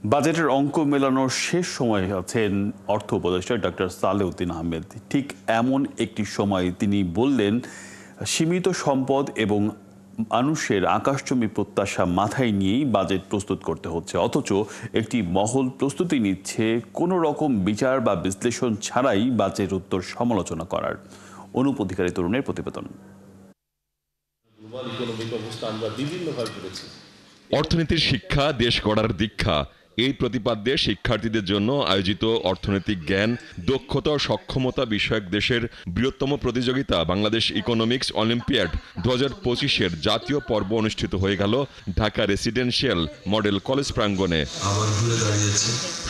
বাজেটের অঙ্ক মেলানোর শেষ সময়ে আছেন অর্থ উপদেষ্টা ডক্টর সালেউদ্দিন আহমেদ। ঠিক এমন একটি সময় তিনি বললেন, সীমিত সম্পদ এবং মানুষের আকাশচুম্বী প্রত্যাশা মাথায় নিয়েই বাজেট প্রস্তুত করতে হচ্ছে, অথচ একটি মহল প্রস্তুতি নিচ্ছে কোনো রকম বিচার বা বিশ্লেষণ ছাড়াই বাজেট উত্তর সমালোচনা করার। অনুপ অধিকারী তরুণের প্রতিবেদন। অর্থনীতির শিক্ষা দেশ গড়ার দীক্ষা, এই প্রতিপাদ্যে শিক্ষার্থীদের জন্য আয়োজিত অর্থনৈতিক জ্ঞান, দক্ষতা ও সক্ষমতা বিষয়ক দেশের বৃহত্তম প্রতিযোগিতা বাংলাদেশ ইকোনমিক্স অলিম্পিয়াড 2025-এর জাতীয় পর্ব অনুষ্ঠিত হয়ে গেল ঢাকা রেসিডেন্সিয়াল মডেল কলেজ প্রাঙ্গণে।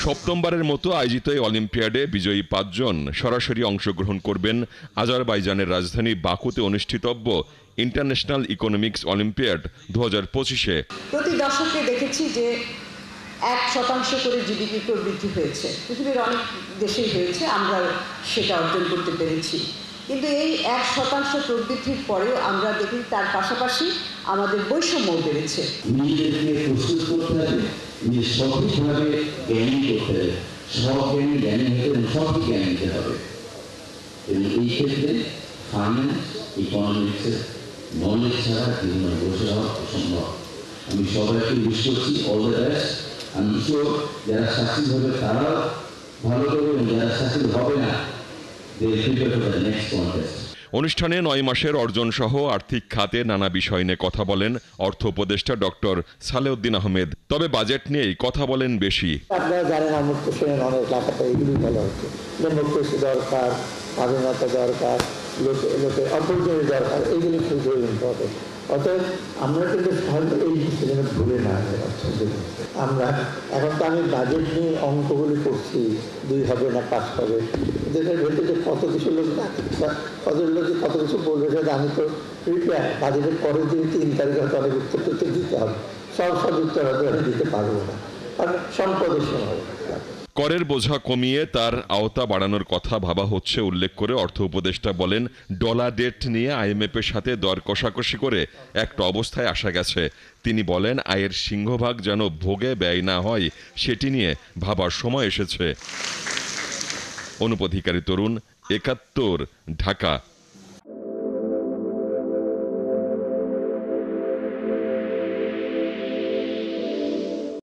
সপ্তমবারের মতো আয়োজিত এই অলিম্পিয়াডে বিজয়ী 5 জন সরাসরি অংশগ্রহণ করবেন আজারবাইজানের রাজধানী বাকুতে অনুষ্ঠিতব্য ইন্টারন্যাশনাল ইকোনমিক্স অলিম্পিয়াড 2025-এ। প্রতি দশকে দেখেছি যে 1% করে জিডিপি প্রবৃদ্ধি হয়েছে, পৃথিবীর অনেক দেশেই হয়েছে, আমরা সেটা অর্জন করতে পেরেছি। কিন্তু এই 1% প্রবৃদ্ধির পরেও আমরা দেখি তার পাশাপাশি আমাদের বৈষম্য বেড়েছে। নিজেদেরকে প্রস্তুত করতে হবে, নিজে সঠিকভাবে জ্ঞানী করতে হবে, জ্ঞানী হতে সঠিক জ্ঞান নিতে হবে। এবং এই ক্ষেত্রে ফাইন্যান্স ইকোনমিক্সের নলেজ ছাড়া জীবনে বসে হওয়া অসম্ভব। আমি সবাইকে উইশ করছি অল দ্য বেস্ট। আমি শিওর যারা সাকসেস হবে তারাও ভালো করবে, এবং যারা সাকসেস হবে না they will prepare for the next contest. অনুষ্ঠানে 9 মাসের অর্জন সহ আর্থিক খাতে নানা বিষয় নিয়ে কথা বলেন অর্থ উপদেষ্টা ডক্টর সালেউদ্দিন আহমেদ। তবে বাজেট নিয়েই কথা বলেন বেশি। আপনারা জানেন, আমরা তো শুনেন অনেক এলাকাতে এগুলি বলা হচ্ছে, ডেমোক্রেসি দরকার, স্বাধীনতা দরকার, লোকের অপরজনের দরকার, এইগুলি খুব ইম্পর্টেন্ট। অতএব আমরা কিন্তু এই জিনিসটা যেন ভুলে না হয় অর্থনীতি। আমরা এখন তো আমি বাজেট নিয়ে অঙ্কগুলি করছি, 2 হবে না 5 হবে, এদের ভেতরে কত কিছু লোক কত লোক কত কিছু বলবে, সেটা আমি তো প্রিপেয়ার। বাজেটের পরের দিন 3 তারিখে হয়তো অনেক উত্তর দিতে হবে, সব উত্তর হয়তো আমি দিতে পারবো না, কারণ সম্পদের সময়। করের বোঝা কমিয়ে তার আওতা বাড়ানোর কথা ভাবা হচ্ছে উল্লেখ করে অর্থ উপদেষ্টা বলেন, ডলার ডেট নিয়ে আইএমএফের সাথে দর কষাকষি করে একটা অবস্থায় আসা গেছে। তিনি বলেন, আয়ের সিংহভাগ যেন ভোগে ব্যয় না হয় সেটি নিয়ে ভাবার সময় এসেছে। অনুপ অধিকারী তরুণ, 71, ঢাকা।